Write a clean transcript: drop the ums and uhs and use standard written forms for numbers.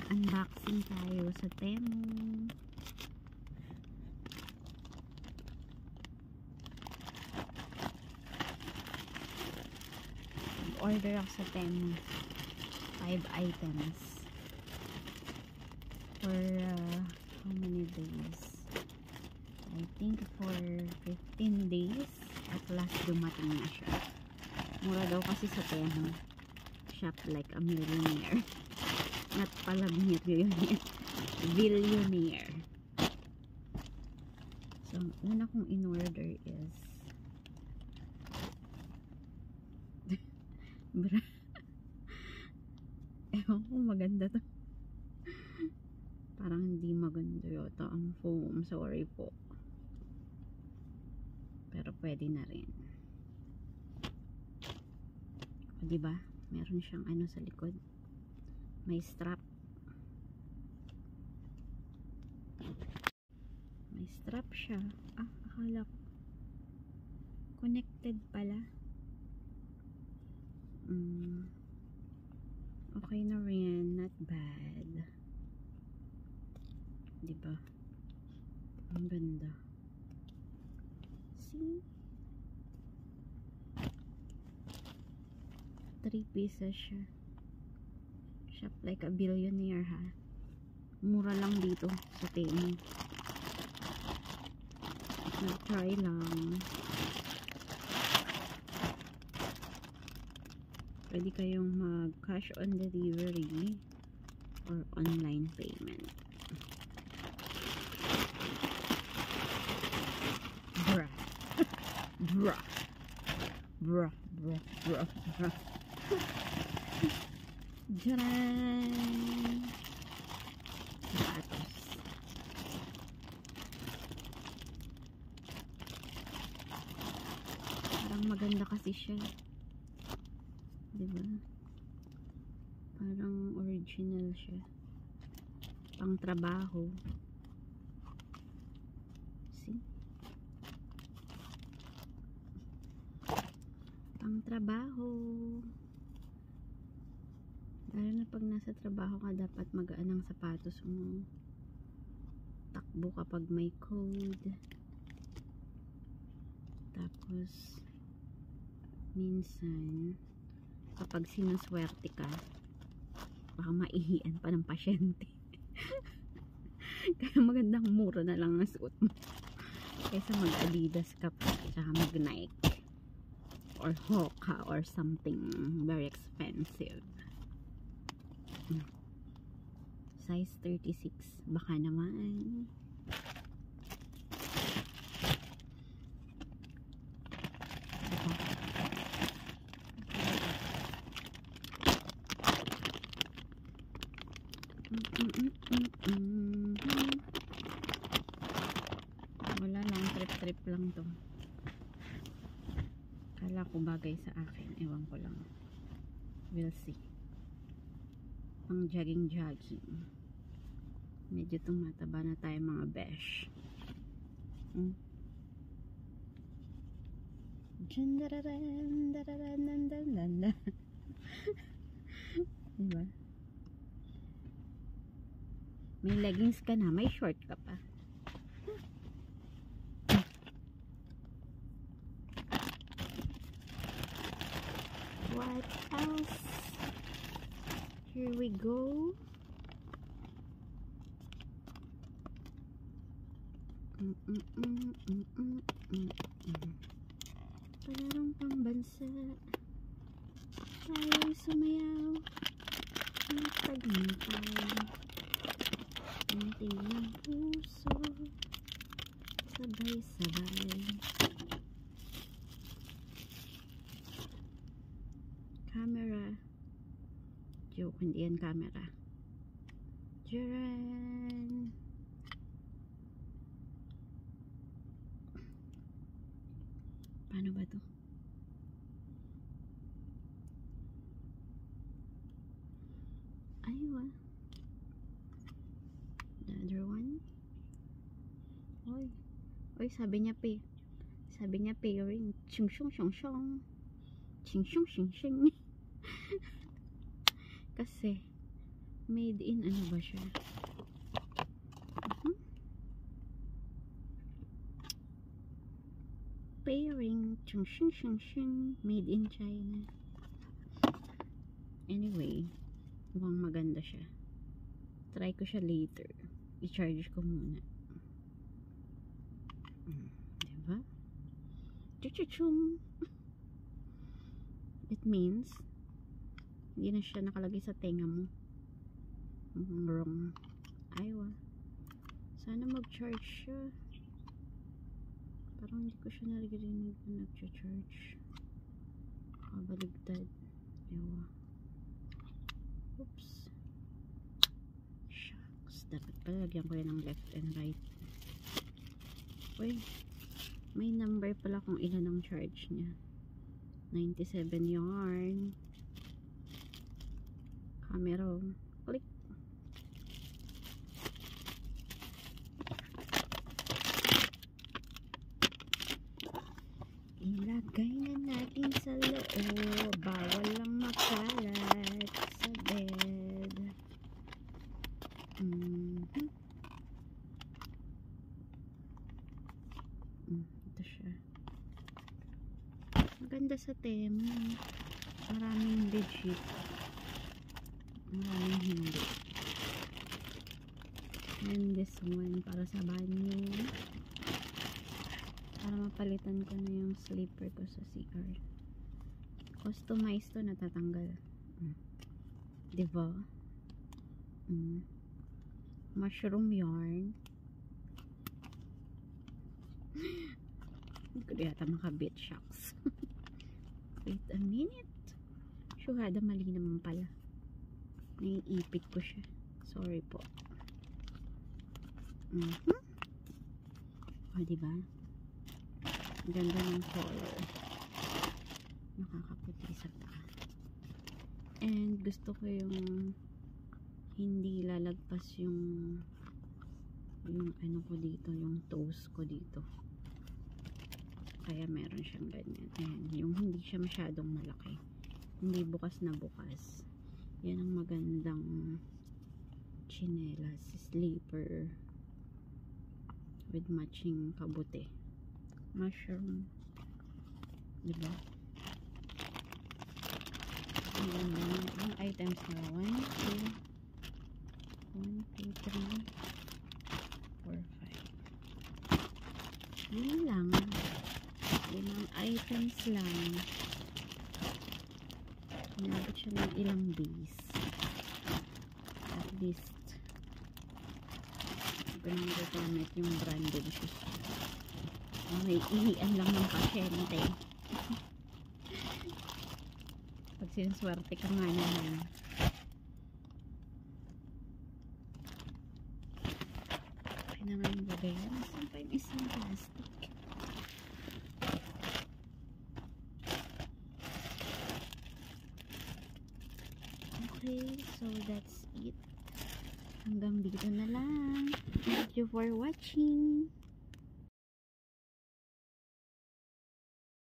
Unboxing tayo sa Temu. Order ako sa Temu. 5 items. For how many days? I think for 15 days. At last dumating na siya. Mura daw kasi sa Temu. Shop like a millionaire. Not pala millionaire. Billionaire. So, ang una kong in-order is ewan ko, maganda to. Parang hindi maganda yata ang foam. Sorry po. Pero pwede na rin. O, diba? Meron siyang ano sa likod. May strap. May strap siya. Ah, akala ko connected pala. Okay na rin. Not bad. Diba? Ang ganda. See? 3 pieces siya. Shop like a billionaire, ha? Mura lang dito sa Temu. Nag-try lang. Pwede kayong mag-cash on delivery or online payment. Bruh. Bruh. Bruh. Bruh. Bruh. Bruh. Diyan! Sapatos. Parang maganda kasi siya. Diba? Parang original siya. Pang trabaho. See? Pang trabaho. Lalo na pag nasa trabaho ka, dapat magaan ang sapatos mo. Takbo kapag may code. Tapos minsan kapag sinuswerte ka, baka maihian pa ng pasyente. Kaya magandang mura na lang ang suot mo kaysa mag Adidas ka pa, tsaka mag Nike or Hoka or something very expensive. Size 36, baka naman. Wala lang, trip lang to. Kala ko bagay sa akin, ewan ko lang. We'll see. Pang jogging. Medyo tumataba na tayo mga besh. Diba? May leggings ka na, may short ka pa. What else? Here we go. Palarong pambansa. Tayo'y sumayaw. Magtagumpay. Unting ng puso. Sabay-sabay. Camera. Joke, hindi yan camera. Jaran. Paano ba to? Aywa. The other one. Oy, sabi niya pairing. Ching shong shong shong. Ching shong shing shing. Kasi Made in ano ba siya? Pairing. Chung shing shing shing. Made in China. Anyway, mukhang maganda siya. Try ko siya later. I-charge ko muna. Diba? Chuchuchum! It means hindi na siya nakalagay sa tenga mo. Wrong. Aywa. Sana mag-charge siya. Parang hindi ko siya narinig na nag-charge. Kabaligtad. Aywa. Oops. Shucks. Dapat pala lagyan ko yan ng left and right. Uy. May number pala kung ilan ang charge niya. 97 yarn. Camera. Click. Ilagay na natin sa loob. Bawal lang makalat sa bed. Ito siya. Maganda sa Temu. Maraming legit. Maraming hindi. And this one para sa banyo. Para mapalitan ko na yung sleeper ko sa CR. Customize to, natatanggal. Diba? Mushroom yarn. Hindi ko yata makabit, shucks. Wait a minute. Syuhada, mali naman pala. Naiipit ko siya. Sorry po. O, diba? Ganda ng color. Nakakaputi sa paa. And gusto ko yung hindi lalagpas yung ano ko dito, yung toes ko dito. Kaya meron siyang ganyan. Ayan, yung hindi siya masyadong malaki. Hindi bukas na bukas. Yan ang magandang chinelas, sleeper with matching kabuti. Mushroom. Diba? Ang items na 1, 2, 3, 4, 5. Yun lang. 5 items lang. Inabot siya ng ilang days. At least ganun gamit yung branded shoes. May ihian lang ng pasyente. Pag sinuswerte ka nga naman. Okay naman yung bagay. Saan pa yung isang plastic? Okay, so that's it. Hanggang dito na lang. Thank you for watching.